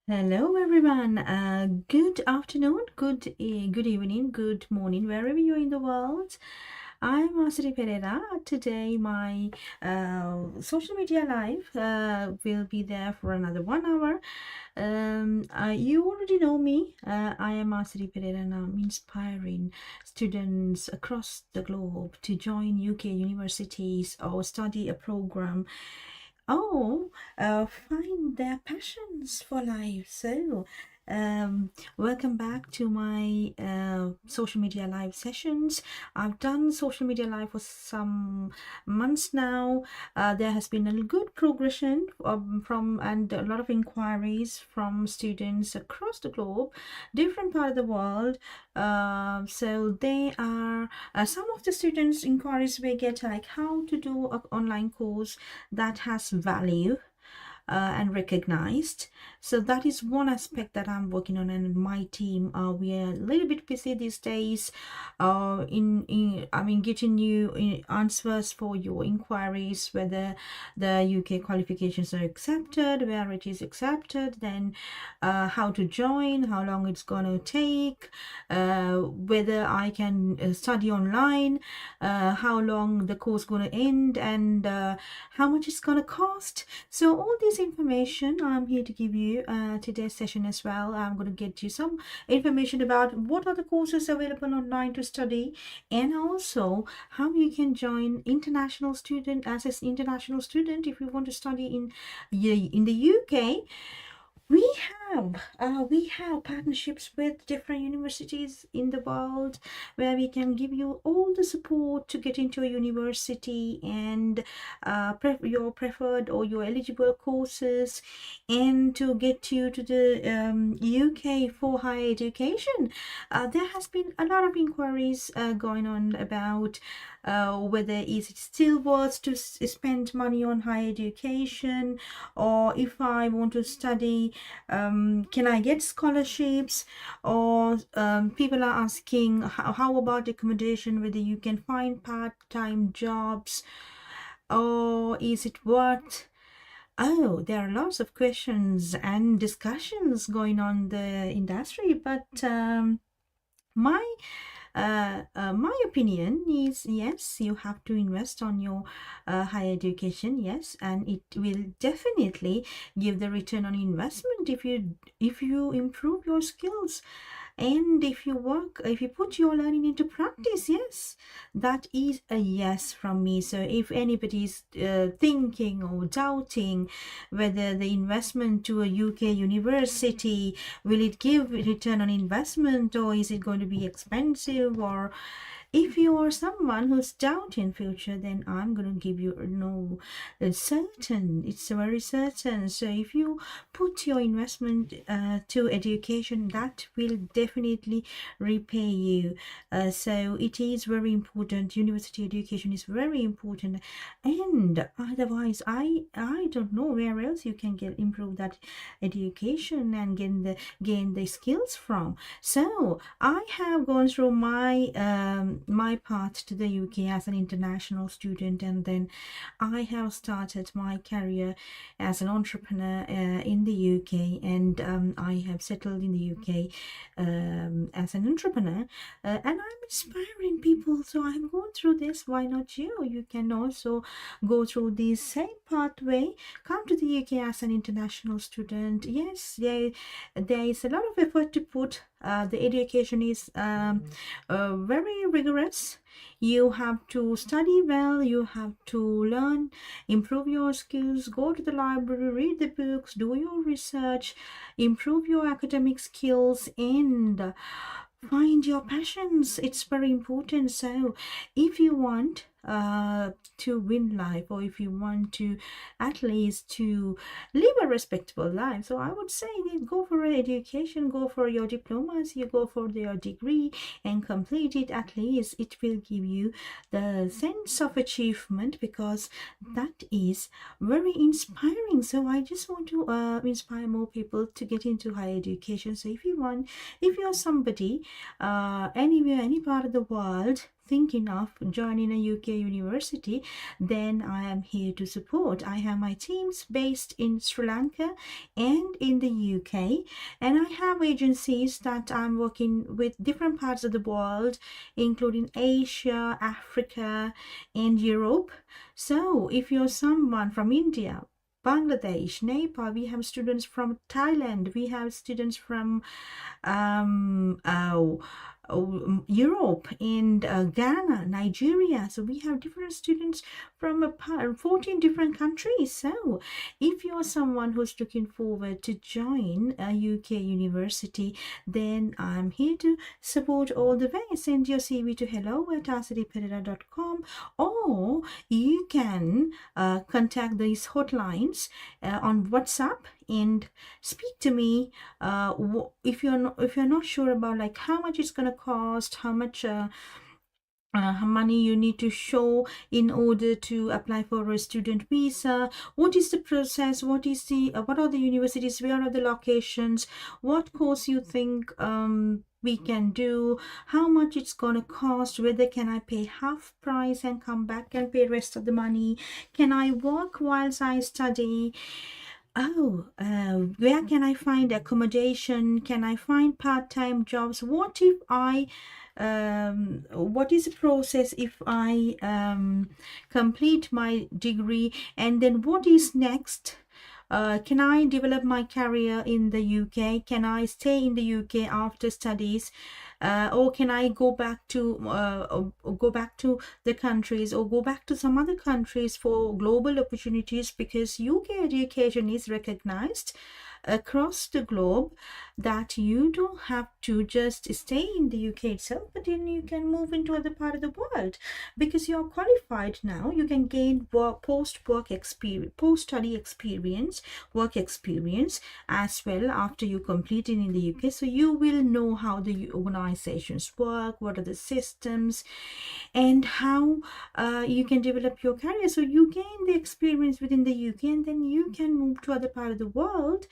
Hello, everyone. Good afternoon, good evening, good morning, wherever you're in the world. I'm Masri Pereira. Today, my social media live will be there for another 1 hour. You already know me. I am Masri Pereira, and I'm inspiring students across the globe to join UK universities or study a program find their passions for life. Um, Welcome back to my social media live sessions. I've done social media live for some months now. There has been a good progression from and a lot of inquiries from students across the globe, different part of the world. So they are some of the students inquiries we get like how to do an online course that has value and recognized. So that is one aspect that I'm working on, and my team. We are a little bit busy these days. Getting you answers for your inquiries, whether the UK qualifications are accepted, where it is accepted, then how to join, how long it's gonna take, whether I can study online, how long the course gonna end, and how much it's gonna cost. So all this information I'm here to give you today's session as well. I'm going to get you some information about what are the courses available online to study, and also how you can join international student as an international student if you want to study in the UK. We have partnerships with different universities in the world where we can give you all the support to get into a university and your preferred or your eligible courses, and to get you to the UK for higher education. There has been a lot of inquiries going on about whether is it still worth to spend money on higher education, or if I want to study, can I get scholarships, or people are asking how about accommodation, whether you can find part-time jobs, or is it worth. Oh, there are lots of questions and discussions going on the industry, but my my opinion is yes, you have to invest on your higher education, yes, and it will definitely give the return on investment if you improve your skills, and if you put your learning into practice. Yes, that is a yes from me. So if anybody is thinking or doubting whether the investment to a UK university, will it give return on investment, or is it going to be expensive, or if you are someone who's doubting future, then I'm going to give you no, it's certain, it's very certain. So if you put your investment to education, that will definitely repay you. So it is very important. University education is very important, and otherwise I don't know where else you can get improve that education and gain the skills from. So I have gone through my path to the UK as an international student, and then I have started my career as an entrepreneur in the UK, and I have settled in the UK as an entrepreneur, and I'm inspiring people. So I'm going through this. Why not you? You can also go through the same pathway. Come to the UK as an international student. Yes, there is a lot of effort to put. The education is very rigorous. You have to study well, you have to learn, improve your skills, go to the library, read the books, do your research, improve your academic skills, and find your passions. It's very important. So if you want to win life, or if you want to at least to live a respectable life, so I would say that go for an education, go for your diplomas, you go for your degree and complete it. At least it will give you the sense of achievement, because that is very inspiring. So I just want to inspire more people to get into higher education. So if you're somebody anywhere, any part of the world, thinking of joining a UK university, then I am here to support. I have my teams based in Sri Lanka and in the UK, and I have agencies that I'm working with different parts of the world, including Asia, Africa, and Europe. So if you're someone from India, Bangladesh, Nepal, we have students from Thailand, we have students from um, uh, Europe and Ghana, Nigeria. So we have different students from 14 different countries. So if you're someone who's looking forward to join a UK university, then I'm here to support all the way. Send your CV to hello@arcitypereira.com, or you can contact these hotlines on WhatsApp and speak to me. If you're not sure about like how much it's gonna cost, how much money you need to show in order to apply for a student visa, what is the process, what are the universities, where are the locations, what course you think we can do, how much it's gonna cost, whether can I pay half price and come back and pay rest of the money, can I work whilst I study. Oh, where can I find accommodation? Can I find part-time jobs? What is the process if I complete my degree? And then what is next? Can I develop my career in the UK? Can I stay in the UK after studies? Or can I go back to the countries, or go back to some other countries for global opportunities, because UK education is recognized across the globe, that you don't have to just stay in the UK itself, but then you can move into other part of the world because you're qualified now. You can gain post-study experience, work experience as well after you complete it in the UK. So you will know how the organizations work, what are the systems, and how you can develop your career. So you gain the experience within the UK, and then you can move to other part of the world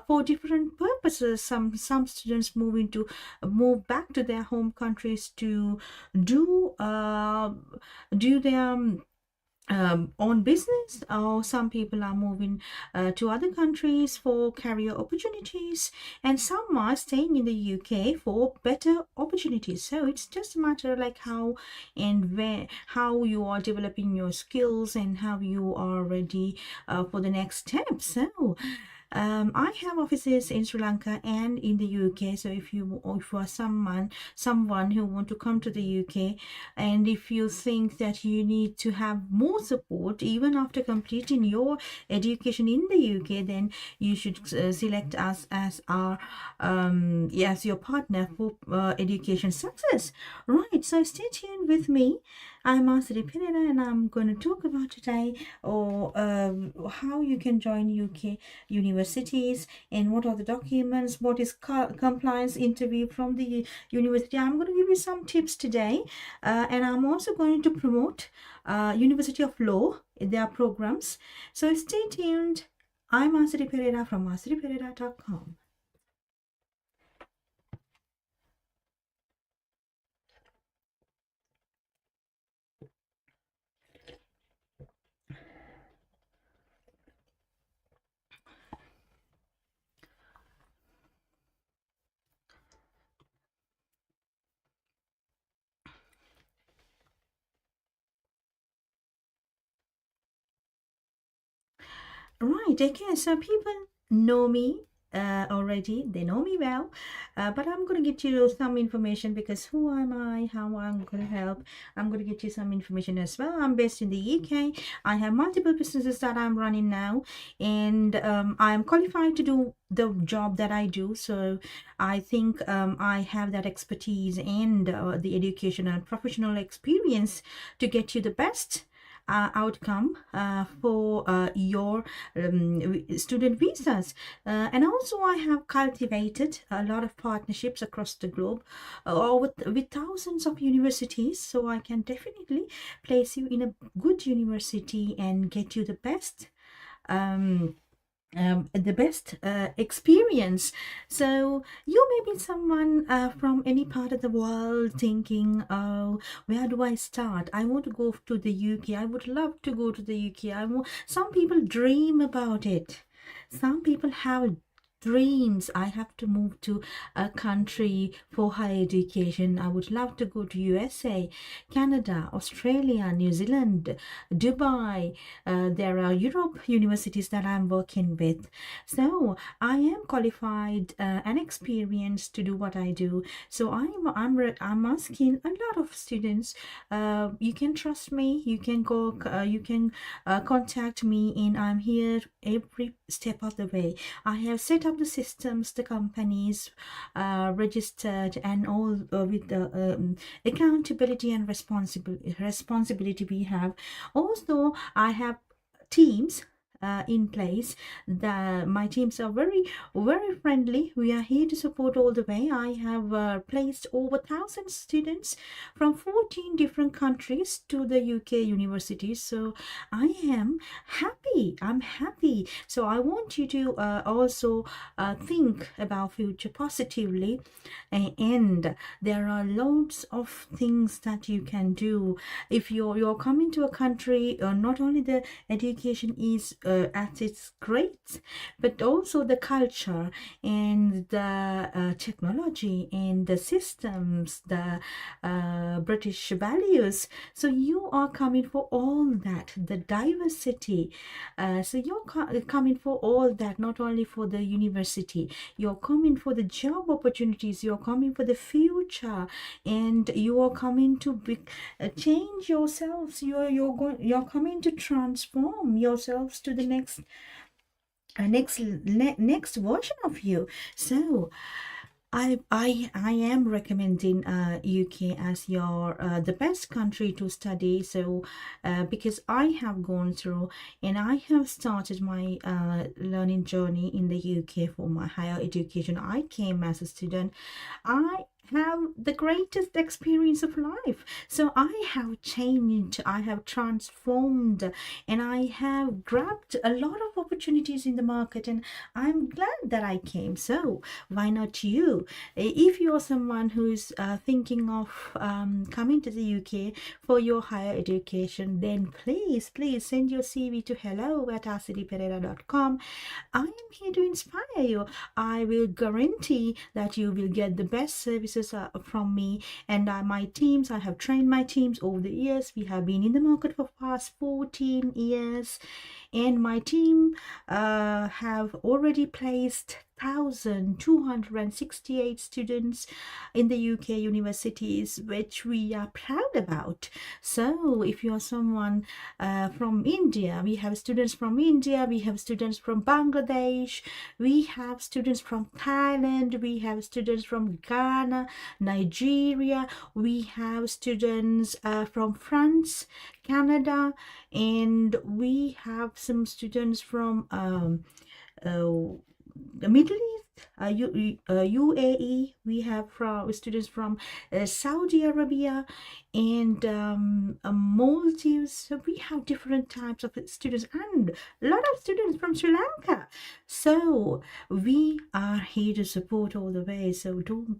for different purposes. Some students move back to their home countries to do their own business, or some people are moving to other countries for career opportunities, and some are staying in the UK for better opportunities. So it's just a matter like how and where, how you are developing your skills and how you are ready for the next step. So I have offices in Sri Lanka and in the UK. So if you are someone who want to come to the UK, and if you think that you need to have more support even after completing your education in the UK, then you should select us as your partner for education success. Right. So stay tuned with me. I'm Arcity Pereira, and I'm going to talk about today how you can join UK universities, and what are the documents, what is compliance interview from the university. I'm going to give you some tips today, and I'm also going to promote University of Law, their programs. So stay tuned. I'm Arcity Pereira from arcitypereira.com. Right, okay, so people know me already, they know me well, but I'm going to get you some information, because who am I, how I'm going to help. I'm going to get you some information as well. I'm based in the UK. I have multiple businesses that I'm running now, and I'm qualified to do the job that I do. So I think I have that expertise and the education and professional experience to get you the best outcome for your student visas. And also I have cultivated a lot of partnerships across the globe, or with thousands of universities, so I can definitely place you in a good university and get you the best the best experience. So you may be someone from any part of the world thinking, oh, where do I start? I want to go to the UK. I would love to go to the UK. Some people dream about it. Some people have dreams. I have to move to a country for higher education. I would love to go to USA, Canada, Australia, New Zealand, Dubai. There are Europe universities that I'm working with. So I am qualified and experienced to do what I do. So I'm asking a lot of students. You can trust me. You can go. You can contact me, and I'm here every step of the way. I have set up the systems, the companies registered, and all with the accountability and responsibility we have. Also, I have teams in place. My teams are very friendly. We are here to support all the way. I have placed over 1,000 students from 14 different countries to the UK universities. So I am happy. I'm happy. So I want you to also think about future positively, and there are loads of things that you can do if you're coming to a country. Not only the education is at its great, but also the culture and the technology and the systems, the British values. So you are coming for all that, the diversity. So you're coming for all that, not only for the university. You're coming for the job opportunities. You're coming for the future, and you are coming to change yourselves. You're coming to transform yourselves to the next version of you. So I am recommending UK as your the best country to study. So because I have gone through and I have started my learning journey in the UK for my higher education. I came as a student. I have the greatest experience of life. So I have changed, I have transformed, and I have grabbed a lot of opportunities in the market, and I'm glad that I came. So why not you? If you're someone who's thinking of coming to the UK for your higher education, then please send your CV to hello@rcdpereira.com. I am here to inspire you. I will guarantee that you will get the best services from me and my teams. I have trained my teams over the years. We have been in the market for past 14 years, and my team have already placed 1,268 students in the UK universities, which we are proud about. So if you are someone from India, we have students from India, we have students from Bangladesh, we have students from Thailand, we have students from Ghana, Nigeria, we have students from France, Canada, and we have some students from the Middle East, UAE. We have students from Saudi Arabia and Maldives. So we have different types of students and a lot of students from Sri Lanka. So we are here to support all the way. So don't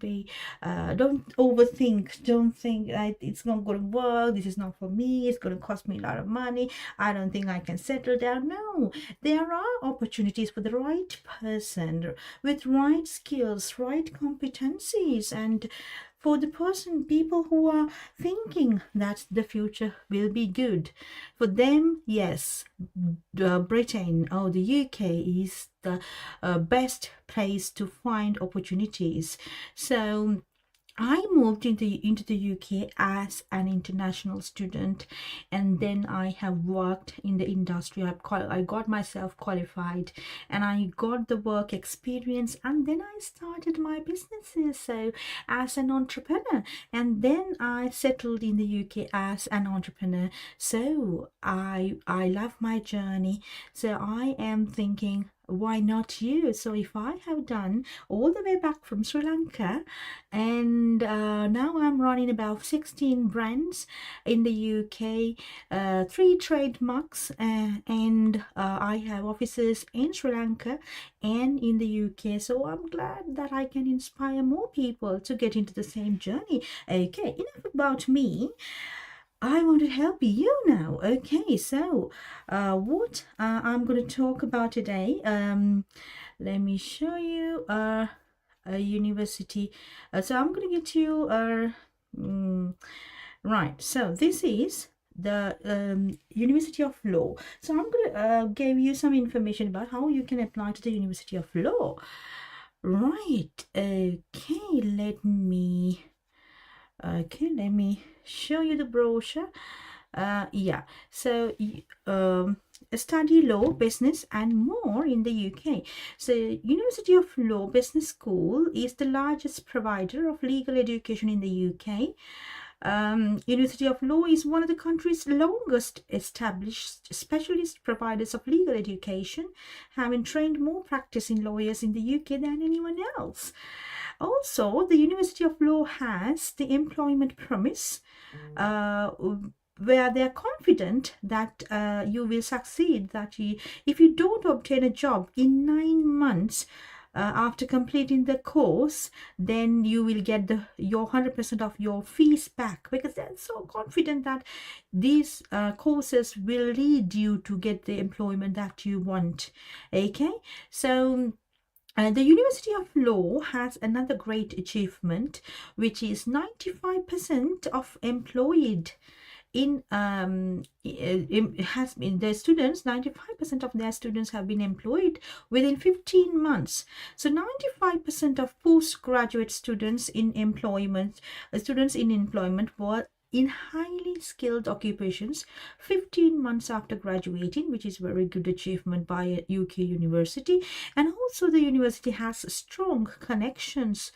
overthink. Don't think it's not going to work. This is not for me. It's going to cost me a lot of money. I don't think I can settle down. No, there are opportunities for the right person with right skills, right competencies, and for the people who are thinking that the future will be good. For them, yes, Britain or the UK is the best place to find opportunities. So I moved into the UK as an international student, and then I have worked in the industry. I got myself qualified, and I got the work experience, and then I started my businesses. So as an entrepreneur, and then I settled in the UK as an entrepreneur. So I love my journey. So I am thinking why not you? So if I have done all the way back from Sri Lanka, and now I'm running about 16 brands in the UK, 3 trademarks, and I have offices in Sri Lanka and in the UK. So I'm glad that I can inspire more people to get into the same journey. Okay, enough about me. I want to help you now. Okay, so what I'm going to talk about today, let me show you a university. So I'm going to get you right. So this is the University of Law. So I'm going to give you some information about how you can apply to the University of Law. Right. Okay, let me show you the brochure. Yeah, so study law, business and more in the UK. So University of Law Business School is the largest provider of legal education in the UK. University of Law is one of the country's longest established specialist providers of legal education, having trained more practicing lawyers in the UK than anyone else. Also, the University of Law has the employment promise, where they're confident that you will succeed, that if you don't obtain a job in 9 months after completing the course, then you will get your 100% of your fees back, because they're so confident that these courses will lead you to get the employment that you want. Okay, so the University of Law has another great achievement, which is 95% of employed has been the students, 95% of their students have been employed within 15 months. So 95% of postgraduate students in employment were in highly skilled occupations 15 months after graduating, which is very good achievement by a UK university. And also the university has strong connections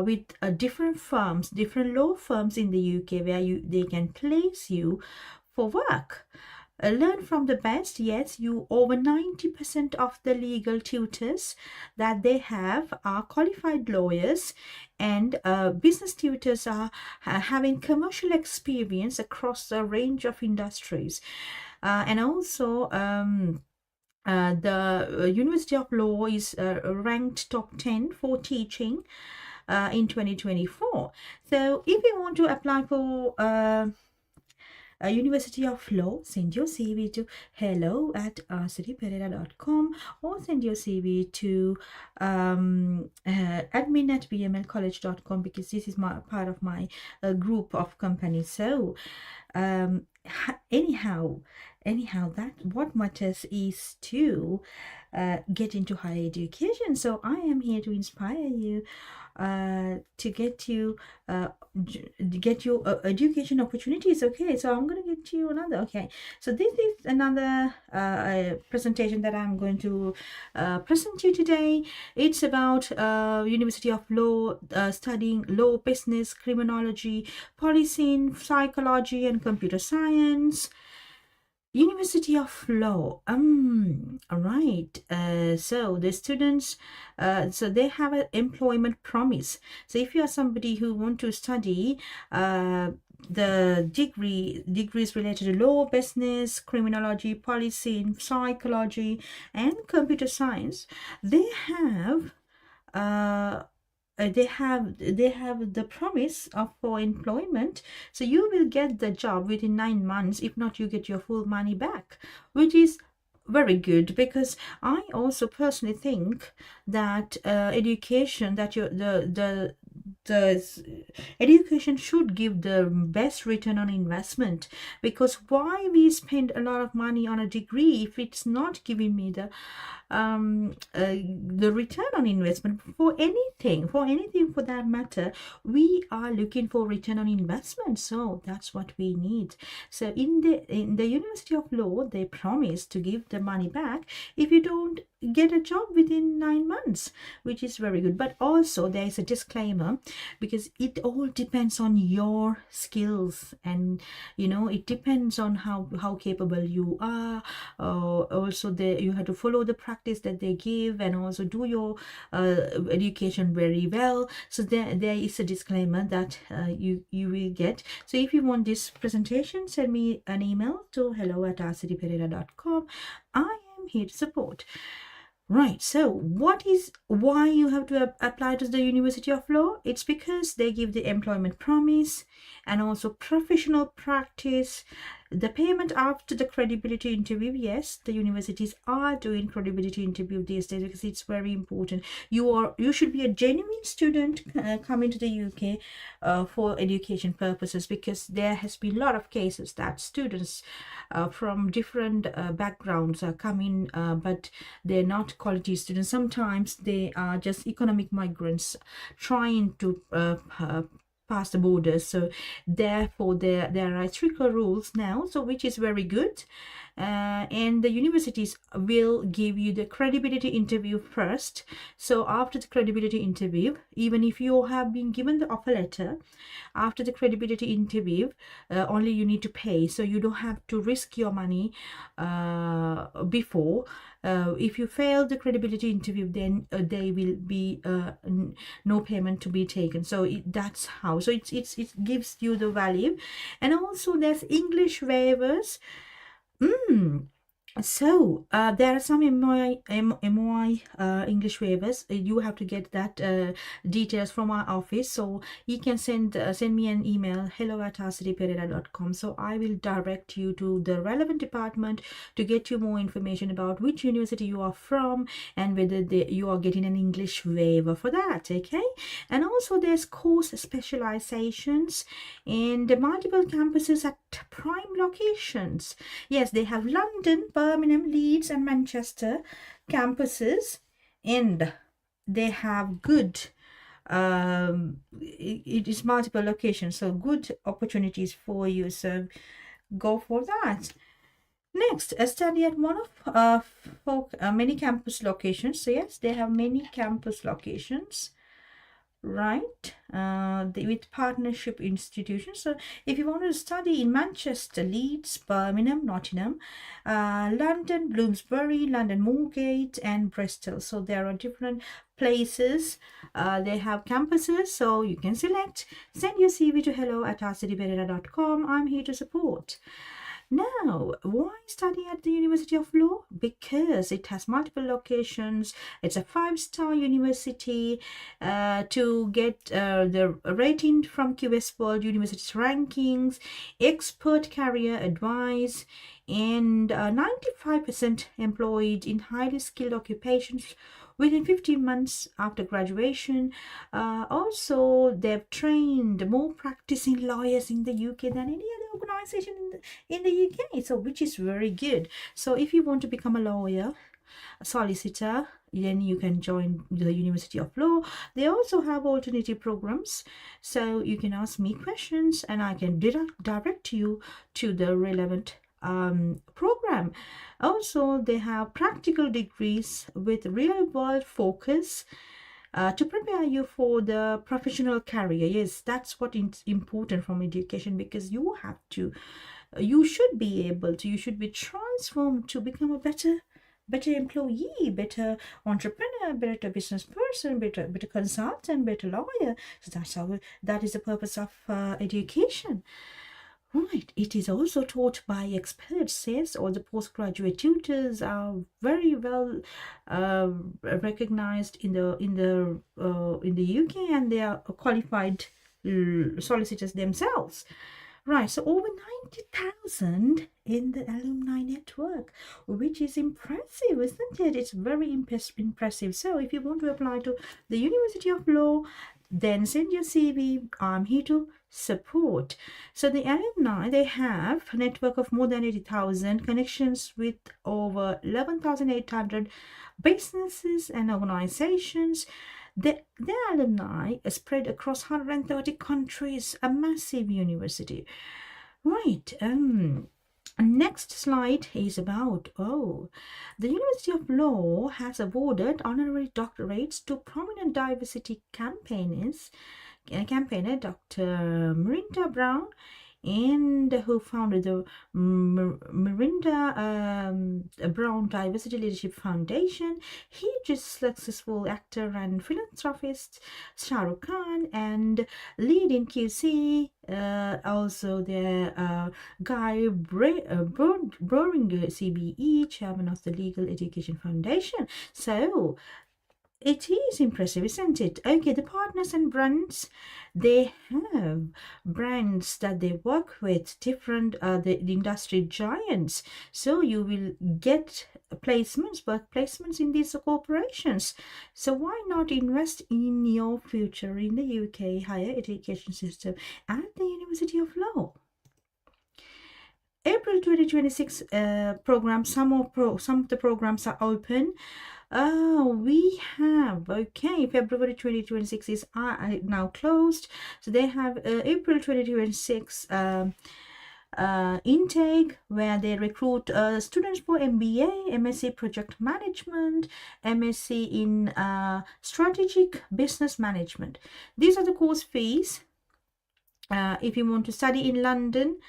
with different firms, different law firms in the UK, where they can place you for work. Learn from the best. Yes, you over 90% of the legal tutors that they have are qualified lawyers, and business tutors are having commercial experience across a range of industries. And also the University of Law is ranked top 10 for teaching in 2024. So if you want to apply for a University of Law, send your CV to hello@rcityperera.com, or send your CV to admin@bmlcollege.com, because this is part of my group of companies. So anyhow, that what matters is to get into higher education. So I am here to inspire you to get you education opportunities. Okay, so I'm going to get you another. Okay, so this is another presentation that I'm going to present you today. It's about University of Law, studying law, business, criminology, policing, psychology and computer science. University of Law. All right. So the students, so they have an employment promise. So if you are somebody who want to study the degrees related to law, business, criminology, policy, psychology, and computer science, they have they have the promise of for employment. So you will get the job within 9 months. If not, you get your full money back, which is very good, because I also personally think that education, that the education should give the best return on investment. Because why we spend a lot of money on a degree if it's not giving me the return on investment for anything for that matter? We are looking for return on investment, so that's what we need. So in the University of Law, they promise to give the money back if you don't get a job within 9 months, which is very good. But also there is a disclaimer: because it all depends on your skills, and it depends on how capable you are. Also, you have to follow the practice that they give, and also do your education very well. So there is a disclaimer that you will get. So if you want this presentation, send me an email to hello@rcdpereira.com. I am here to support. Right, so why you have to apply to the University of Law? It's because they give the employment promise and also professional practice. The payment after the credibility interview, yes, the universities are doing credibility interview these days because it's very important. You should be a genuine student coming to the UK for education purposes, because there has been a lot of cases that students from different backgrounds are coming, but they're not quality students. Sometimes they are just economic migrants trying to pass the borders. So therefore there are stricter rules now, so which is very good. And the universities will give you the credibility interview first. So after the credibility interview, even if you have been given the offer letter, after the credibility interview, only you need to pay. So you don't have to risk your money before. If you fail the credibility interview, then there will be no payment to be taken. So that's how. So it gives you the value. And also there's English waivers. So there are some MOI English waivers. You have to get that details from our office. So you can send me an email, hello@rcdpereira.com. So I will direct you to the relevant department to get you more information about which university you are from and whether you are getting an English waiver for that. Okay. And also there's course specializations and multiple campuses at prime locations. Yes, they have London, Birmingham, Leeds and Manchester campuses, and they have good it is multiple locations, so good opportunities for you, so go for that. Next, study at one of many campus locations. So yes, they have many campus locations, right, with partnership institutions. So if you want to study in Manchester, Leeds, Birmingham, Nottingham, London, Bloomsbury, London Moorgate and Bristol, so there are different places. They have campuses, so you can select. Send your CV to hello@rcdpereira.com. I'm here to support. Now, why study at the University of Law? Because it has multiple locations. It's a 5-star university. To get the rating from QS World Universities Rankings, expert career advice, and 95% employed in highly skilled occupations within 15 months after graduation. Also, they've trained more practicing lawyers in the UK than any other organization in the UK, so which is very good. So if you want to become a lawyer, a solicitor, then you can join the University of Law. They also have alternative programs, so you can ask me questions and I can direct you to the relevant program. Also, they have practical degrees with real world focus to prepare you for the professional career. Yes, that's what is important from education, because you should be transformed to become a better employee, better entrepreneur, better business person, better consultant, better lawyer. So that is the purpose of education. Right, it is also taught by experts. Yes, all the postgraduate tutors are very well recognized in the UK, and they are qualified solicitors themselves. Right, so over 90,000 in the alumni network, which is impressive, isn't it? It's very impressive. So if you want to apply to the University of Law, then send your CV. I'm here to support. So the alumni, they have a network of more than 80,000 connections with over 11,800 businesses and organizations. The alumni are spread across 130 countries, a massive university. Right, next slide is about, the University of Law has awarded honorary doctorates to prominent diversity campaigners, campaigner Dr. Marinda Brown, and who founded the Marinda Brown Diversity Leadership Foundation. He just successful actor and philanthropist Shah Rukh Khan, and lead in QC. Also, the Guy Boringer, CBE, chairman of the Legal Education Foundation. So it is impressive, isn't it? Okay, the partners and brands, they have brands that they work with, different the industry giants. So you will get placements, work placements in these corporations. So why not invest in your future in the UK higher education system at the University of Law? April 2026 program, some of the programs are open. We have, okay, February 2026 is now closed. So they have April 2026 intake, where they recruit students for MBA, MSc Project Management, MSc in Strategic Business Management. These are the course fees. If you want to study in London,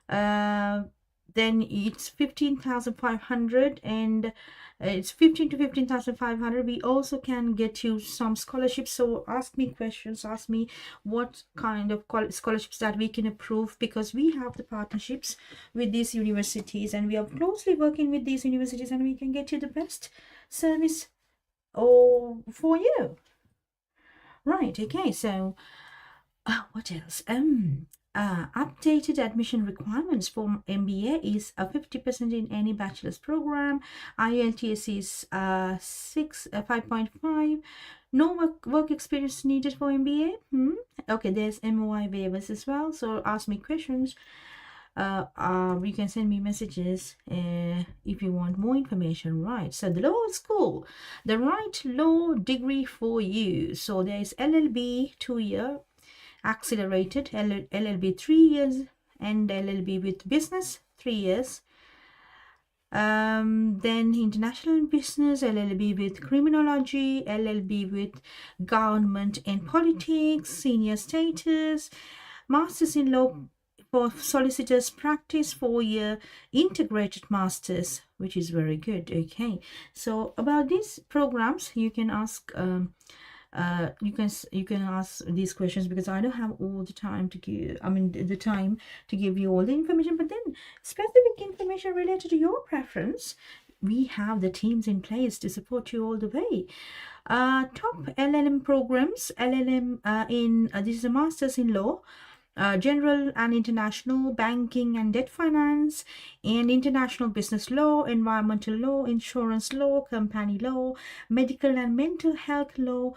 then it's 15,500, and it's 15 to 15,500. We also can get you some scholarships. So ask me questions, ask me what kind of scholarships that we can approve, because we have the partnerships with these universities, and we are closely working with these universities, and we can get you the best service for you. Right, okay, so what else? Updated admission requirements for MBA is 50% in any bachelor's program. IELTS is 5.5. No work experience needed for MBA. Okay, there's MOI waivers as well. So ask me questions. You can send me messages if you want more information. Right, so the law school, the right law degree for you. So there is LLB 2-year, accelerated LLB 3 years, and LLB with business 3 years. Then international business, LLB with criminology, LLB with government and politics, senior status, masters in law for solicitors practice, 4-year integrated masters, which is very good. Okay, so about these programs you can ask you can ask these questions, because I don't have all the time to give, the time to give you all the information. But then specific information related to your preference, we have the teams in place to support you all the way. Top LLM programs, LLM in this is a master's in law, general and international, banking and debt finance, and international business law, environmental law, insurance law, company law, medical and mental health law,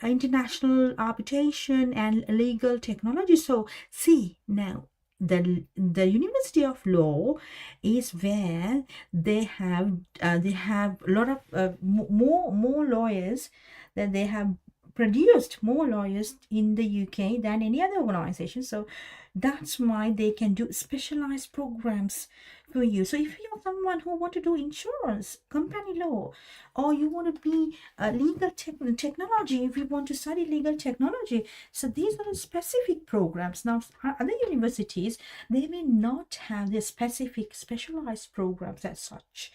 international arbitration, and legal technology. So see, now the University of Law is where they have a lot of more lawyers, that they have produced more lawyers in the UK than any other organization. So that's why they can do specialized programs for you. So if you're someone who want to do insurance, company law, or you want to be legal technology, if you want to study legal technology, so these are the specific programs. Now other universities, they may not have the specific specialized programs as such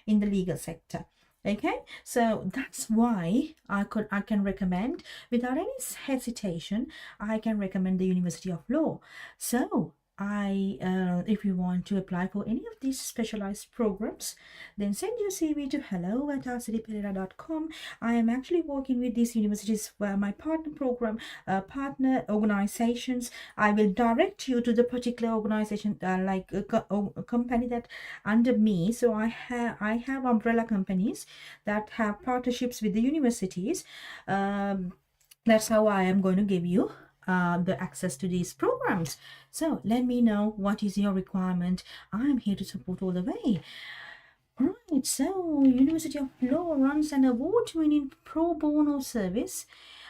in the legal sector. Okay, so that's why I can recommend, without any hesitation, I can recommend the University of Law. So if you want to apply for any of these specialized programs, then send your CV to hello@rcdpereira.com. I am actually working with these universities where my partner program, partner organizations. I will direct you to the particular organization, like a company that under me. So I have umbrella companies that have partnerships with the universities. That's how I am going to give you the access to these programs. So let me know what is your requirement. I'm here to support all the way. Right, so University of Law runs an award-winning pro bono service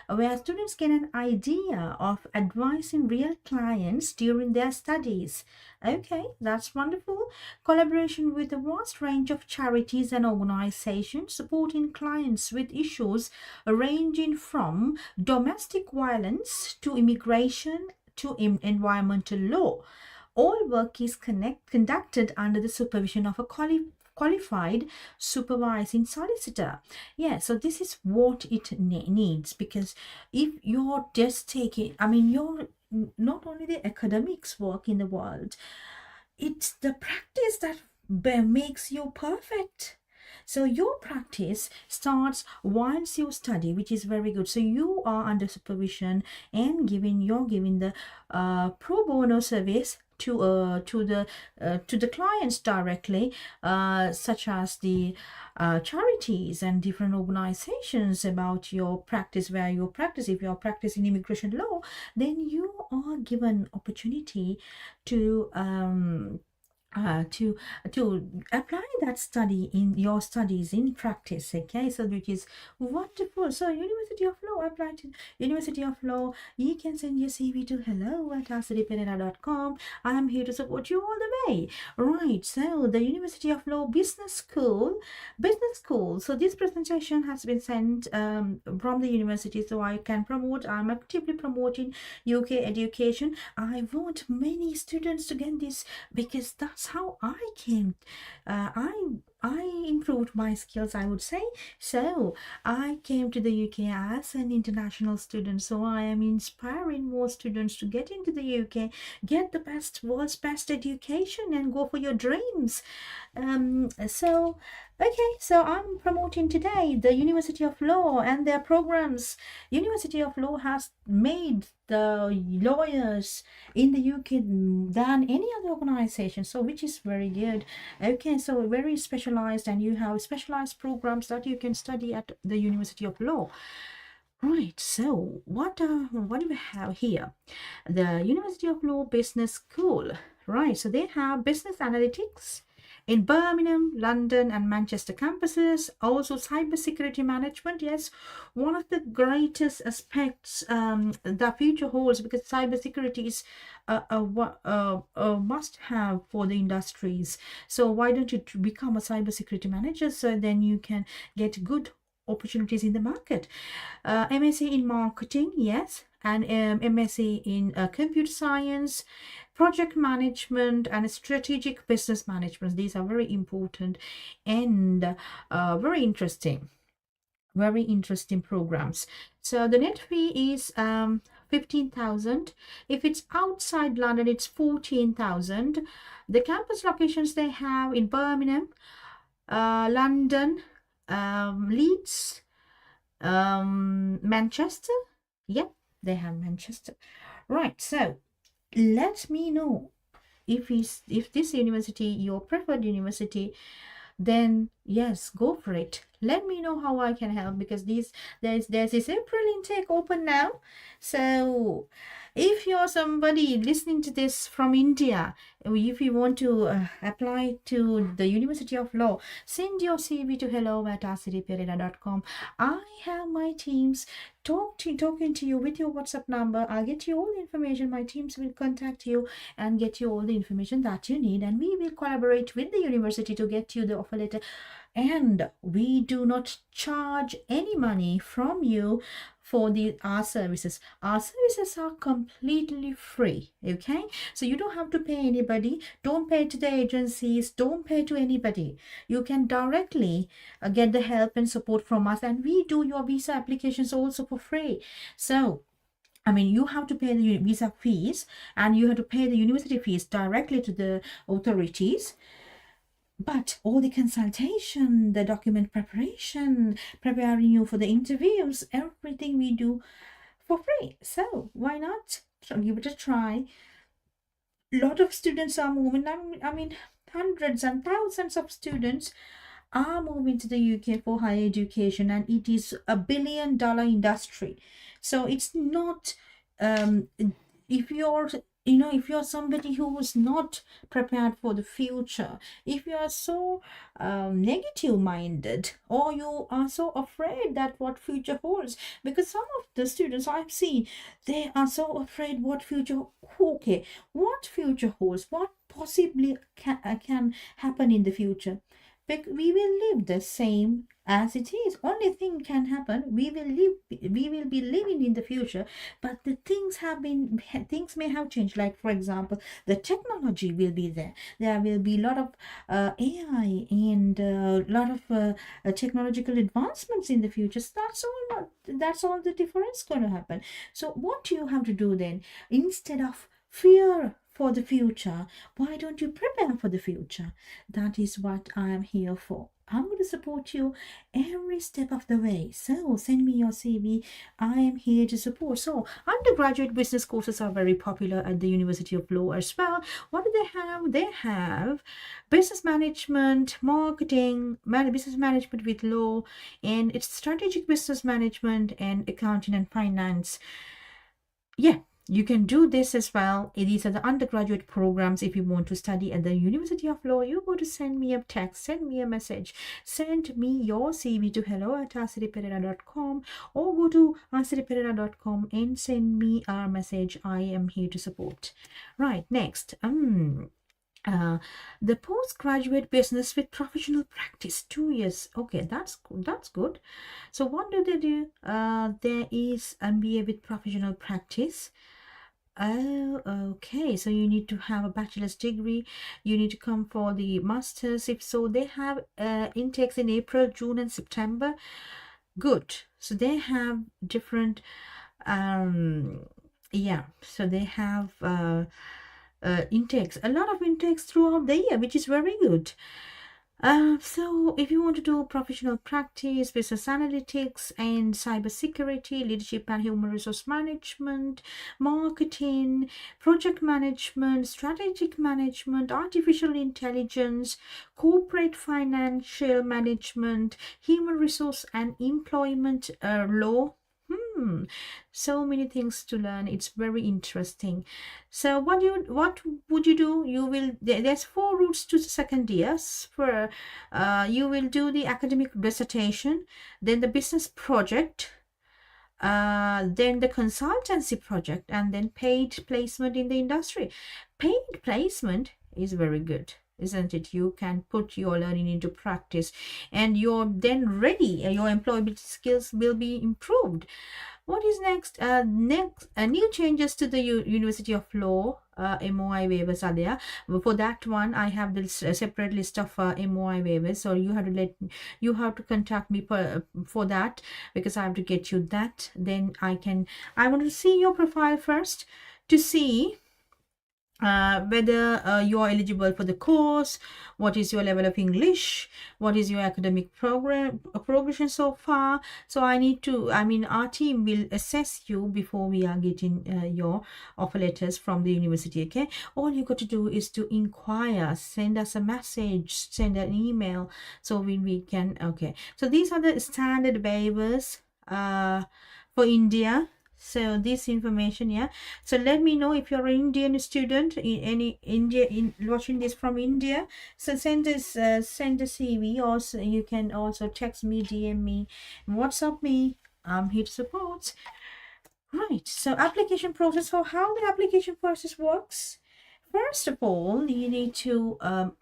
where students get an idea of advising real clients during their studies. Okay, that's wonderful. Collaboration with a vast range of charities and organizations supporting clients with issues ranging from domestic violence to immigration to environmental law. All work is conducted under the supervision of a qualified supervising solicitor. Yeah, so this is what it needs, because if you're just taking, I mean, you're not only the academics work in the world, it's the practice that makes you perfect. So your practice starts once you study, which is very good. So you are under supervision and you're giving the pro bono service to the clients directly, such as the charities and different organizations about your practice, where you practice. If you are practicing immigration law, then you are given opportunity to uh, to apply that study in your studies in practice. Okay, so which is wonderful. So University of Law, apply to University of Law. You can send your CV to hello@asadiperera.com. I am here to support you all the way. Right, so the University of Law Business School. So this presentation has been sent from the university, so I can promote. I'm actively promoting UK education. I want many students to get this, because that's how I came. I improved my skills, I would say. So I came to the UK as an international student. So I am inspiring more students to get into the UK, get the world's best education, and go for your dreams. So I'm promoting today the University of Law and their programs. University of Law has made the lawyers in the UK than any other organization, so which is very good. Okay, so very specialized, and you have specialized programs that you can study at the University of Law. Right, so what do we have here? The University of Law Business School. Right, so they have business analytics in Birmingham, London, and Manchester campuses. Also cybersecurity management. Yes, one of the greatest aspects the future holds, because cybersecurity is a must have for the industries. So why don't you become a cybersecurity manager, so then you can get good opportunities in the market. MSc in marketing, yes, and MSc in computer science, project management, and strategic business management. These are very important and very interesting programs. So the net fee is 15,000. If it's outside London, it's 14,000. The campus locations they have in Birmingham, London, Leeds, Manchester. Yep, they have Manchester. Right, so let me know if this university your preferred university, then yes, go for it. Let me know how I can help, because there's this April intake open now. So if you're somebody listening to this from India, if you want to apply to the University of Law, send your CV to hello@asadiperera.com. I have my teams talking to you with your WhatsApp number. I'll get you all the information. My teams will contact you and get you all the information that you need, and we will collaborate with the university to get you the offer letter. And we do not charge any money from you for our services. Our services are completely free. Okay, so you don't have to pay anybody. Don't pay to the agencies, don't pay to anybody. You can directly get the help and support from us, and we do your visa applications also for free. So I mean, you have to pay the visa fees, and you have to pay the university fees directly to the authorities. But all the consultation, the document preparation, preparing you for the interviews, everything we do for free. So why not give it a try? A lot of students are moving. I mean, hundreds and thousands of students are moving to the UK for higher education, and it is $1 billion industry. So it's not if you're if you're somebody who is not prepared for the future, if you are so negative minded, or you are so afraid that what future holds, because some of the students I've seen, they are so afraid what future, okay, what future holds, what possibly can happen in the future. We will live the same as it is. Only thing can happen, we will be living in the future, but the things may have changed. Like for example, the technology will be there. There will be a lot of AI and a lot of technological advancements in the future. So that's all the difference going to happen. So what do you have to do then? Instead of fear for the future, why don't you prepare for the future? That is what I am here for. I'm going to support you every step of the way. So send me your CV. I am here to support. So undergraduate business courses are very popular at the University of Law as well. What do they have? They have business management, marketing, business management with law, and it's strategic business management and accounting and finance. Yeah, you can do this as well. These are the undergraduate programs. If you want to study at the University of Law, you go to send me a text, send me a message, send me your CV to hello@arcidipereira.com, or go to arcidipereira.com and send me a message. I am here to support. Right, next. The postgraduate business with professional practice, 2 years. Okay, that's good. So what do they do? There is MBA with professional practice. Oh, okay. So you need to have a bachelor's degree. You need to come for the master's. If so, they have intakes in April, June, and September. Good. So they have different. Yeah. So they have intakes, a lot of intakes throughout the year, which is very good. So if you want to do professional practice, business analytics and cybersecurity, leadership and human resource management, marketing, project management, strategic management, artificial intelligence, corporate financial management, human resource and employment law. So many things to learn. It's very interesting. So what would you do? You will there's 4 routes to the second years. For you will do the academic dissertation, then the business project, then the consultancy project, and then paid placement in the industry. Paid placement is very good, isn't it? You can put your learning into practice and you're then ready. Your employability skills will be improved. What is next? New changes to the University of Law MOI waivers are there. For that one, I have this separate list of MOI waivers. So you have to contact me for that, because I have to get you that. Then I want to see your profile first to see whether you are eligible for the course, what is your level of English, what is your academic progression so far. So our team will assess you before we are getting your offer letters from the university. Okay, all you got to do is to inquire, send us a message, send an email, so we can. Okay, so these are the standard waivers for India. So this information, yeah. So let me know if you're an Indian student watching this from India. So send a CV, or you can also text me, DM me, WhatsApp me. I'm here to support. Right. So application process. So how the application process works? First of all, you need to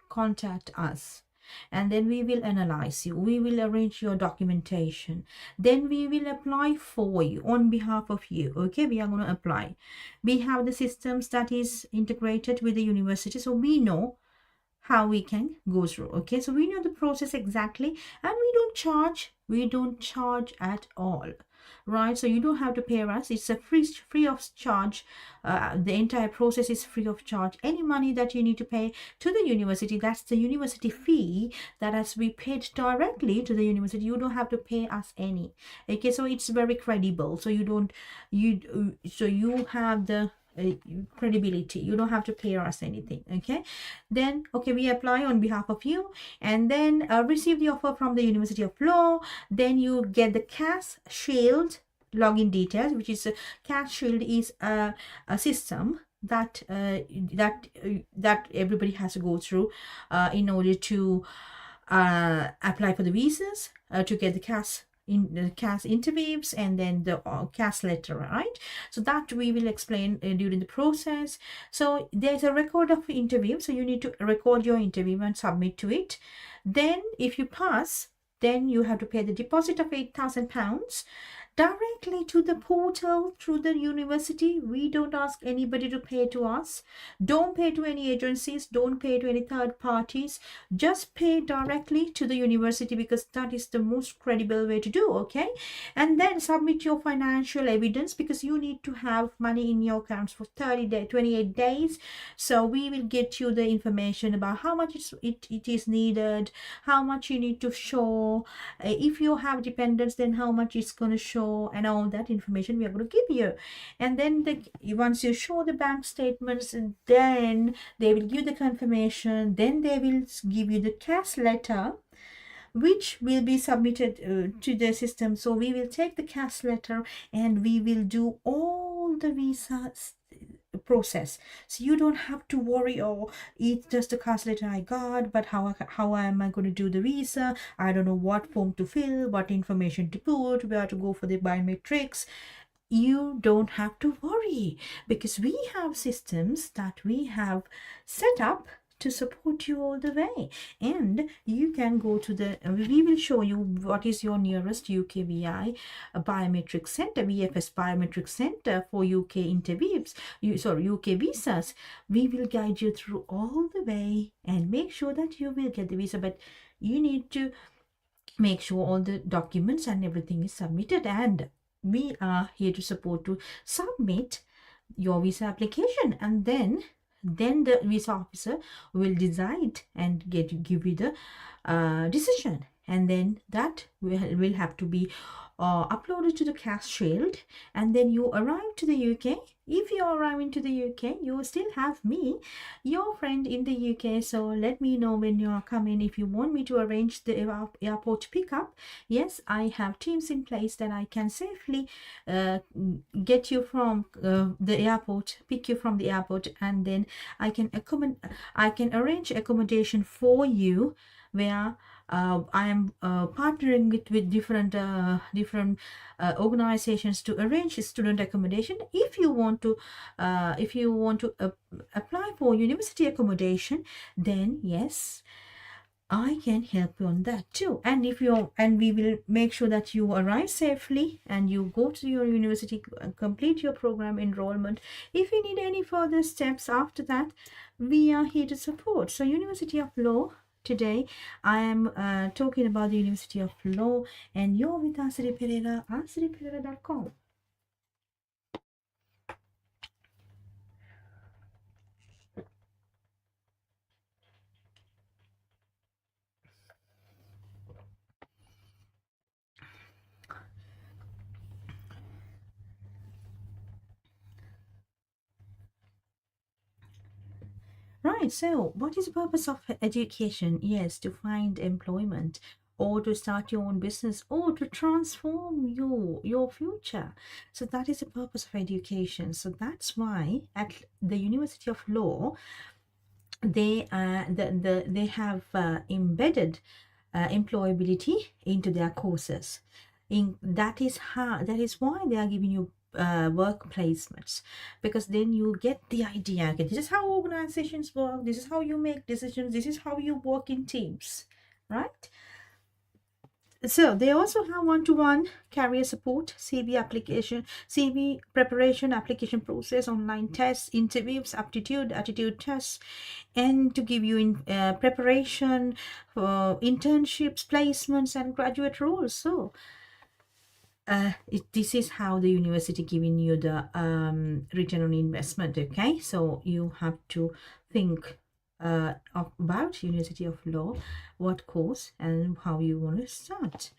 contact us, and then we will analyze you. We will arrange your documentation. Then we will apply for you on behalf of you. Okay, we are going to apply. We have the systems that is integrated with the university, so we know how we can go through. Okay, so we know the process exactly, and we don't charge at all, right? So you don't have to pay us. It's a free of charge. The entire process is free of charge. Any money that you need to pay to the university, that's the university fee that has to be paid directly to the university. You don't have to pay us any. Okay, so it's very credible. So you have the credibility. You don't have to pay us anything. Okay, then we apply on behalf of you, and then receive the offer from the University of Law. Then you get the CAS Shield login details, which is CAS Shield is a system that that everybody has to go through in order to apply for the visas, to get the CAS interviews, and then the CAS letter, right? So that we will explain during the process. So there's a record of interview, so you need to record your interview and submit to it. Then if you pass, then you have to pay the deposit of £8,000 directly to the portal through the university. We don't ask anybody to pay to us. Don't pay to any agencies. Don't pay to any third parties. Just pay directly to the university, because that is the most credible way to do. Okay, and then submit your financial evidence, because you need to have money in your accounts for 28 days. So we will get you the information about how much it is needed, how much you need to show. If you have dependents, then how much it's going to show, and all that information we are going to give you. And then once you show the bank statements, then they will give the confirmation. Then they will give you the CAS letter, which will be submitted to the system. So we will take the CAS letter and we will do all the visa process. So you don't have to worry, oh, it's just a CAS letter I got, but how am I going to do the visa? I don't know what form to fill, what information to put, where to go for the biometrics. You don't have to worry, because we have systems that we have set up to support you all the way. And you can go to the, we will show you what is your nearest UKVI biometric center, VFS biometric center for UK interviews, UK visas. We will guide you through all the way and make sure that you will get the visa, but you need to make sure all the documents and everything is submitted, and we are here to support to submit your visa application. And then the visa officer will decide and give you the decision, and then that will have to be uploaded to the CAS Shield, and then you arrive to the UK. If you arrive into the UK, you still have me, your friend in the UK. So let me know when you are coming. If you want me to arrange the airport pickup, yes, I have teams in place that I can safely get you from the airport, pick you from the airport, and then I can arrange accommodation for you, where I am partnering with different organizations to arrange student accommodation. If you want to apply for university accommodation, then yes, I can help you on that too. And we will make sure that you arrive safely and you go to your university, complete your program enrollment. If you need any further steps after that, we are here to support. So University of Law. Today, I am talking about the University of Law, and you're with Asri Pereira, asripereira.com. Right, so what is the purpose of education? Yes, to find employment, or to start your own business, or to transform your future. So that is the purpose of education. So that's why at the University of Law, they have embedded employability into their courses. That is why they are giving you work placements, because then you get the idea. Okay, this is how organizations work, this is how you make decisions, this is how you work in teams, right? So they also have one-to-one career support, CV preparation, application process, online tests, interviews, attitude tests, and to give you in preparation for internships, placements, and graduate roles. So this is how the university giving you the return on investment. Okay, so you have to think about University of Law, what course and how you want to start.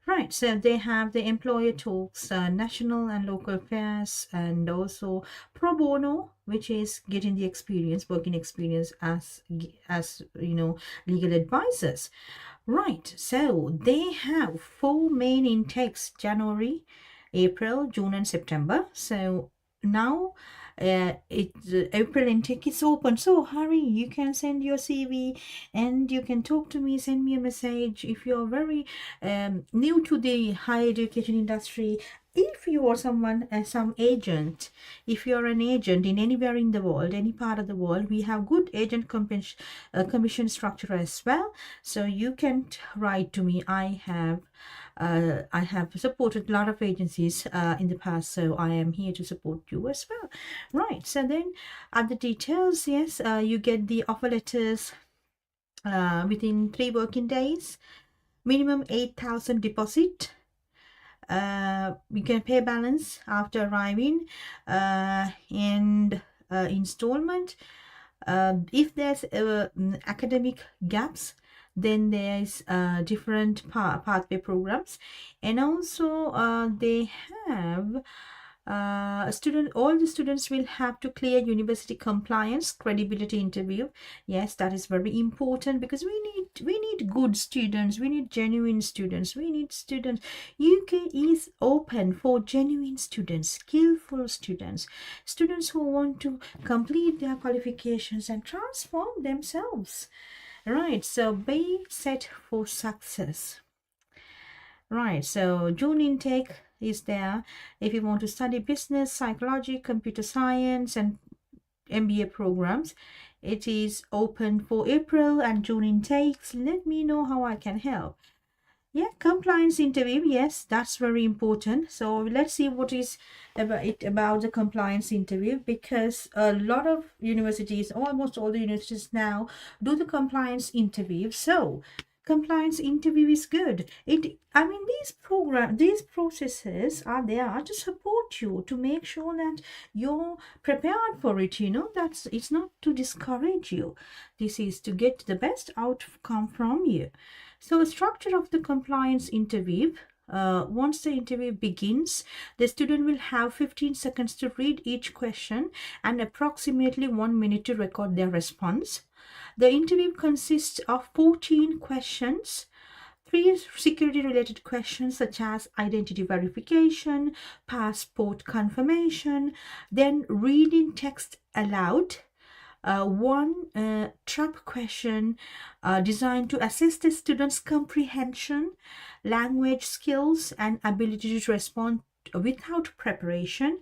Right, so they have the employer talks, national and local affairs, and also pro bono, which is getting the experience, working experience as legal advisors. Right, so they have 4 main intakes: January, April, June, and September. So now April intake is open, so hurry, you can send your CV and you can talk to me, send me a message if you're very new to the higher education industry. If you are someone some agent, if you're an agent in anywhere in the world, any part of the world, we have good agent commission structure as well, so you can write to me. I have supported a lot of agencies in the past, so I am here to support you as well. Right, so then other details, yes, you get the offer letters within 3 working days, minimum 8,000 deposit. You can pay balance after arriving, and installment. If there's academic gaps, then there's different pathway programs, and also they have all the students will have to clear university compliance credibility interview. Yes, that is very important, because we need good students, we need genuine students, we need students. UK is open for genuine students, skillful students, students who want to complete their qualifications and transform themselves. Right, so be set for success. Right, so June intake is there. If you want to study business, psychology, computer science, and MBA programs, it is open for April and June intakes. Let me know how I can help. Yeah, compliance interview, yes, that's very important. So let's see what is about the compliance interview, because a lot of universities, almost all the universities now, do the compliance interview. So compliance interview is good. These processes are there to support you, to make sure that you're prepared for it. That's, it's not to discourage you. This is to get the best outcome from you. So structure of the compliance interview. Once the interview begins, the student will have 15 seconds to read each question and approximately 1 minute to record their response. The interview consists of 14 questions, 3 security-related questions such as identity verification, passport confirmation, then reading text aloud, one trap question designed to assess the student's comprehension, language skills, and ability to respond without preparation.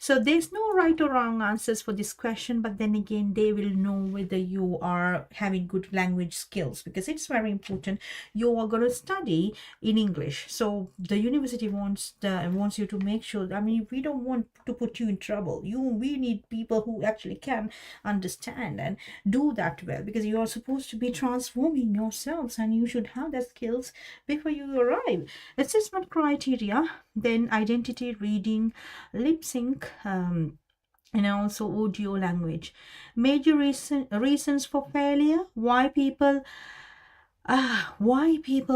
So there's no right or wrong answers for this question, but then again, they will know whether you are having good language skills, because it's very important. You are going to study in English, so the university wants you to make sure. We don't want to put you in trouble. We need people who actually can understand and do that well, because you are supposed to be transforming yourselves, and you should have the skills before you arrive. Assessment criteria, then identity, reading, lip sync, and also audio language. Major reasons for failure. Why people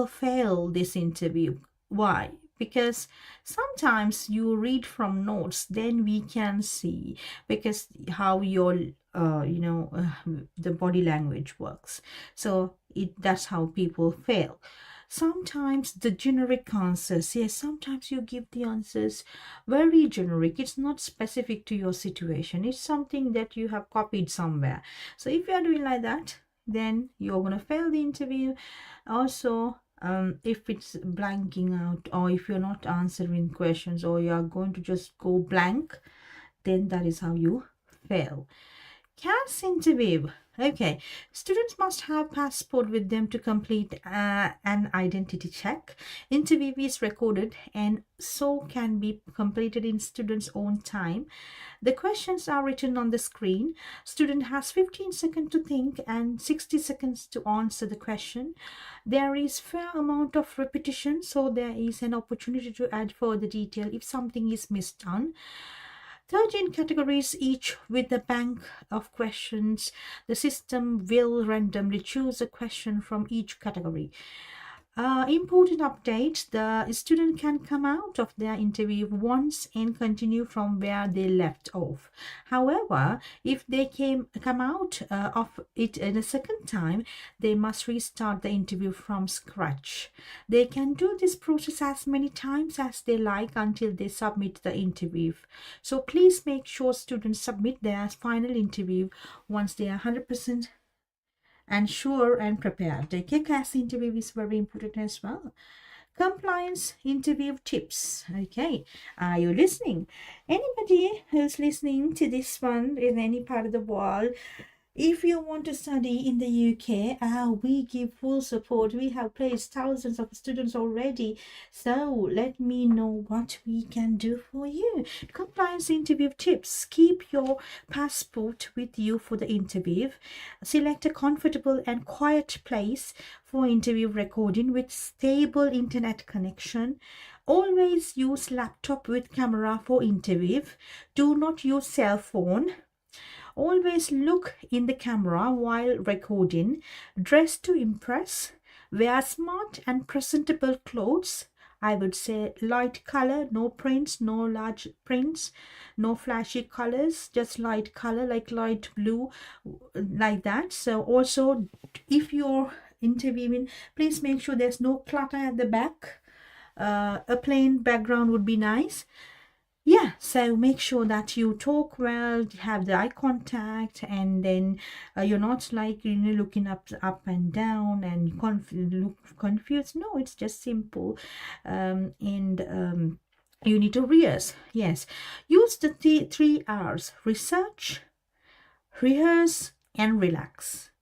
fail this interview. Why? Because sometimes you read from notes, then we can see, because how your the body language works. So that's how people fail. Sometimes the generic answers, yes, sometimes you give the answers very generic. It's not specific to your situation. It's something that you have copied somewhere. So if you are doing like that, then you're going to fail the interview. Also, if it's blanking out, or if you're not answering questions, or you're going to just go blank, then that is how you fail. CAS interview. Okay, students must have passport with them to complete an identity check. Interview is recorded and so can be completed in student's own time. The questions are written on the screen. Student has 15 seconds to think and 60 seconds to answer the question. There is fair amount of repetition, so there is an opportunity to add further detail if something is missed on. 13 categories, each with a bank of questions. The system will randomly choose a question from each category. Important update, the student can come out of their interview once and continue from where they left off. However, if they come out of it in a second time, they must restart the interview from scratch. They can do this process as many times as they like until they submit the interview. So please make sure students submit their final interview once they are 100% and sure and prepared. The CAS interview is very important as well. Compliance interview tips. Okay, are you listening? Anybody who's listening to this one in any part of the world, if you want to study in the UK, we give full support. We have placed thousands of students already. So let me know what we can do for you. Compliance interview tips. Keep your passport with you for the interview. Select a comfortable and quiet place for interview recording with stable internet connection. Always use laptop with camera for interview. Do not use cell phone. Always look in the camera while recording. Dress to impress. Wear smart and presentable clothes. I would say light color, no prints, no large prints, no flashy colors, just light color like light blue, like that. So also, if you're interviewing, please make sure there's no clutter at the back. A plain background would be nice. Yeah, so make sure that you talk well, have the eye contact, and then you're not like looking up and down and look confused. No, it's just simple, and you need to rehearse. Yes, use the 3 R's: research, rehearse, and relax.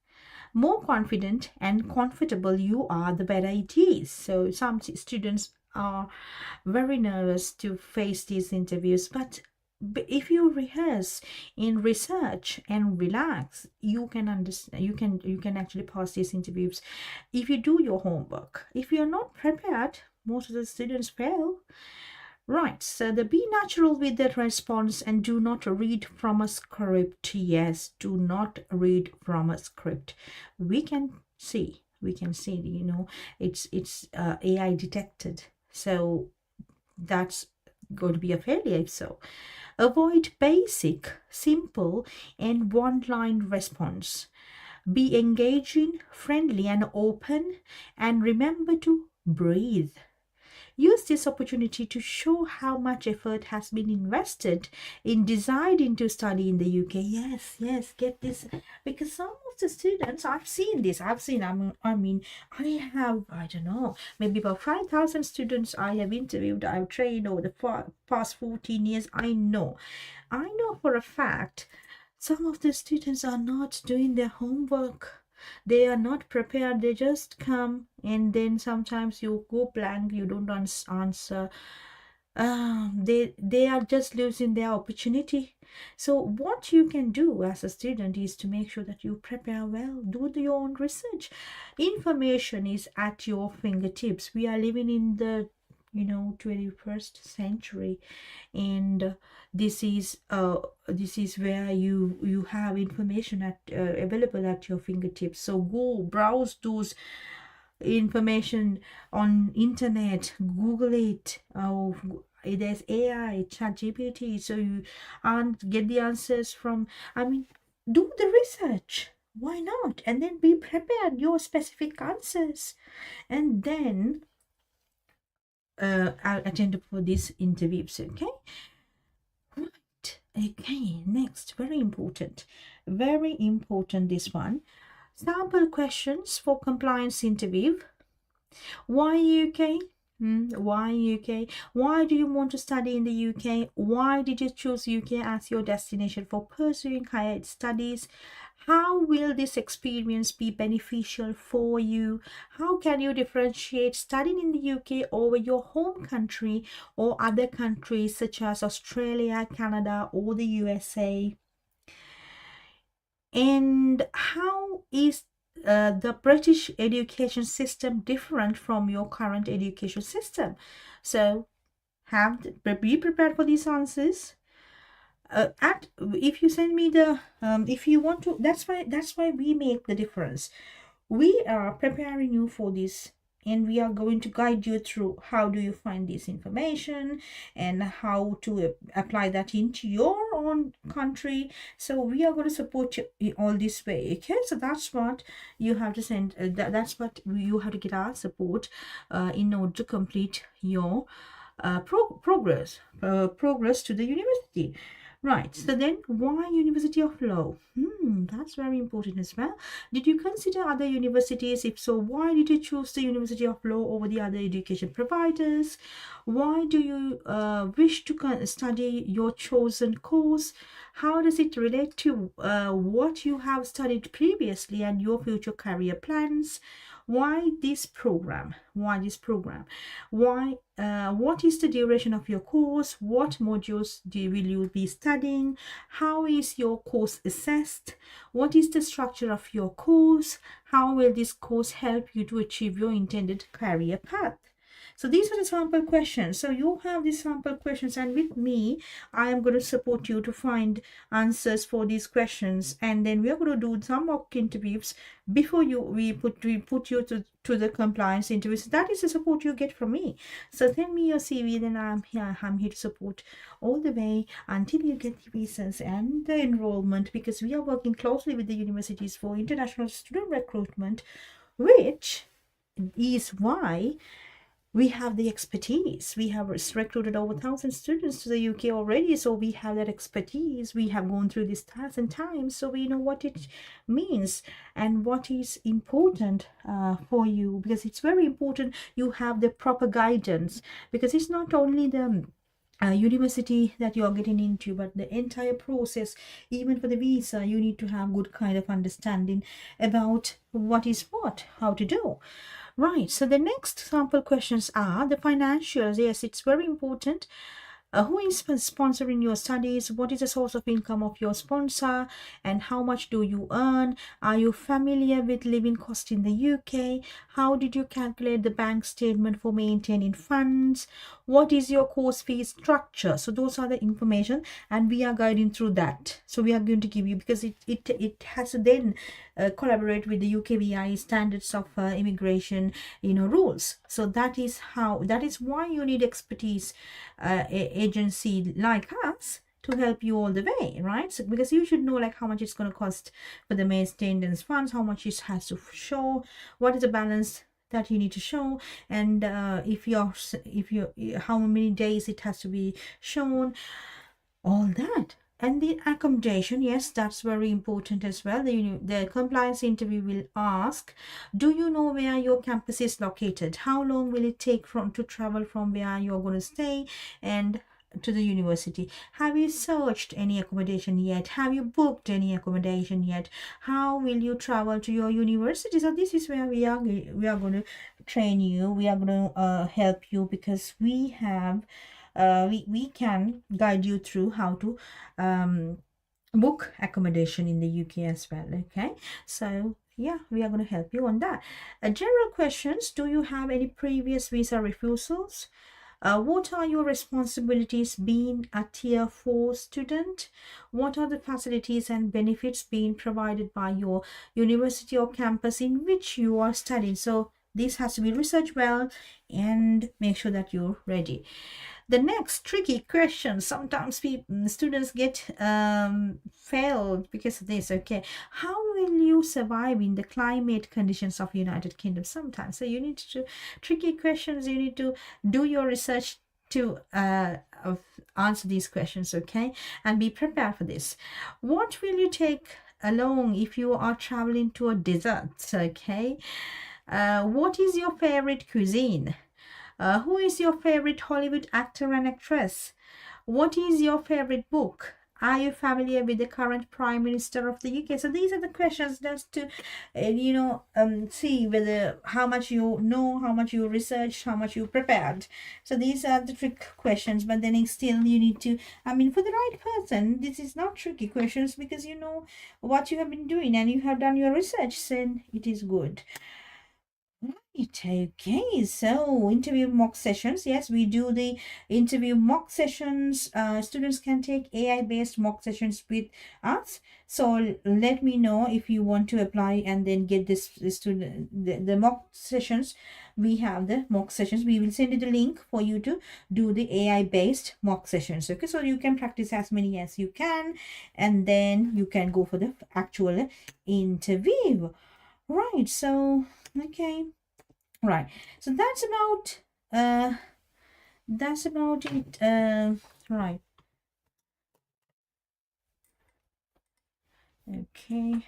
More confident and comfortable you are, the better it is. So some students are very nervous to face these interviews, but if you rehearse in research and relax, you can understand, you can actually pass these interviews if you do your homework. If you're not prepared, most of the students fail. Right, so be natural with that response and do not read from a script. Yes, do not read from a script. We can see, it's AI detected. So that's going to be a failure if so. Avoid basic, simple, and one-line response. Be engaging, friendly, and open, and remember to breathe. Use this opportunity to show how much effort has been invested in deciding to study in the UK. Yes, get this, because some of the students, I don't know, maybe about 5,000 students I have interviewed, I've trained over the past 14 years. I know for a fact some of the students are not doing their homework. They are not prepared. They just come, and then sometimes you go blank, you don't answer. They are just losing their opportunity. So what you can do as a student is to make sure that you prepare well, do your own research. Information is at your fingertips. We are living in the 21st century, and this is where you have information available at your fingertips. So go browse those information on internet, Google it. There's AI, ChatGPT, so you get the answers from, do the research. Why not? And then be prepared your specific answers, and then I'll attend for these interviews. Okay, right. Okay, next, very important, this one. Sample questions for compliance interview. Why UK? Why UK? Why do you want to study in the UK? Why did you choose UK as your destination for pursuing higher studies? How will this experience be beneficial for you? How can you differentiate studying in the UK over your home country or other countries such as Australia, Canada, or the USA? And how is the British education system different from your current education system? So be prepared for these answers. If you send me the if you want to, that's why we make the difference. We are preparing you for this and we are going to guide you through how do you find this information and how to apply that into your own country. So we are going to support you in all this way. Okay, so that's what you have to send, that's what you have to get our support in order to complete your progress to the university. Right, so then why University of Law? That's very important as well. Did you consider other universities? If so, why did you choose the University of Law over the other education providers? Why do you wish to study your chosen course? How does it relate to what you have studied previously and your future career plans? Why this program? Why this program? Why? What is the duration of your course? What modules will you be studying? How is your course assessed? What is the structure of your course? How will this course help you to achieve your intended career path? So these are the sample questions. So you have these sample questions, and with me, I am going to support you to find answers for these questions. And then we are going to do some mock interviews before we put you to the compliance interviews. That is the support you get from me. So send me your CV, then I'm here to support all the way until you get the visas and the enrollment, because we are working closely with the universities for international student recruitment, which is why we have the expertise. We have recruited over 1,000 students to the UK already, so we have that expertise. We have gone through this 1,000 times, so we know what it means and what is important for you, because it's very important you have the proper guidance, because it's not only the university that you are getting into, but the entire process. Even for the visa, you need to have good kind of understanding about what is what, how to do. Right, so the next sample questions are the financials. Yes, it's very important. Who is sponsoring your studies? What is the source of income of your sponsor? And how much do you earn? Are you familiar with living cost in the UK? How did you calculate the bank statement for maintaining funds? What is your course fee structure? So those are the information, and we are guiding through that. So we are going to give you, because it has to then collaborate with the UKVI standards of immigration, rules. So that is why you need expertise agency like us to help you all the way, right? So, because you should know like how much it's going to cost for the maintenance funds, how much it has to show, what is the balance that you need to show, and if you how many days it has to be shown, all that. And the accommodation, yes, that's very important as well. The compliance interview will ask, do you know where your campus is located? How long will it take to travel from where you're going to stay and to the university? Have you searched any accommodation yet? Have you booked any accommodation yet? How will you travel to your university? So this is where we are going to train you. We are going to help you, because we have we can guide you through how to book accommodation in the UK as well. Okay, so yeah, we are going to help you on that. General questions: do you have any previous visa refusals? What are your responsibilities being a tier 4 student? What are the facilities and benefits being provided by your university or campus in which you are studying? So this has to be researched well and make sure that you're ready. The next tricky question, sometimes students get failed because of this. Okay, how will you survive in the climate conditions of United Kingdom? Sometimes, so you need to tricky questions. You need to do your research to answer these questions. Okay, and be prepared for this. What will you take along if you are traveling to a desert? Okay, what is your favorite cuisine? Who is your favorite Hollywood actor and actress? What is your favorite book? Are you familiar with the current Prime Minister of the UK? So these are the questions just to, see whether how much you know, how much you researched, how much you prepared. So these are the trick questions, but then still you need to, for the right person, this is not tricky questions, because you know what you have been doing and you have done your research, then it is good. Okay, so interview mock sessions. Yes, we do the interview mock sessions. Students can take AI based mock sessions with us. So let me know if you want to apply and then get this student the mock sessions. We have the mock sessions. We will send you the link for you to do the AI based mock sessions. Okay, so you can practice as many as you can, and then you can go for the actual interview. Right. So okay. Right. So uh that's about it. Right. Okay.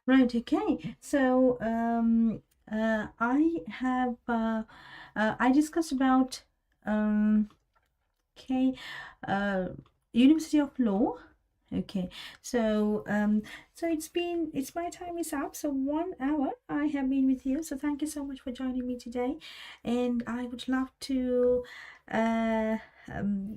Right, okay. So I discussed about um okay uh University of Law. Okay, so it's my time is up. So 1 hour I have been with you. So thank you so much for joining me today, and I would love to uh,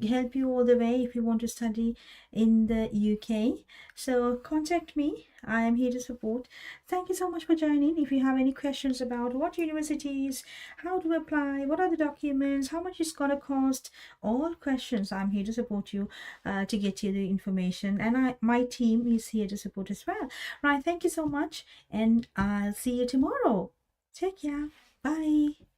help you all the way if you want to study in the UK. So contact me. I am here to support. Thank you so much for joining. If you have any questions about what universities, how to apply, what are the documents, how much it's gonna cost, all questions, I'm here to support you to get you the information, and my team is here to support as well. Right, thank you so much, and I'll see you tomorrow. Take care. Bye.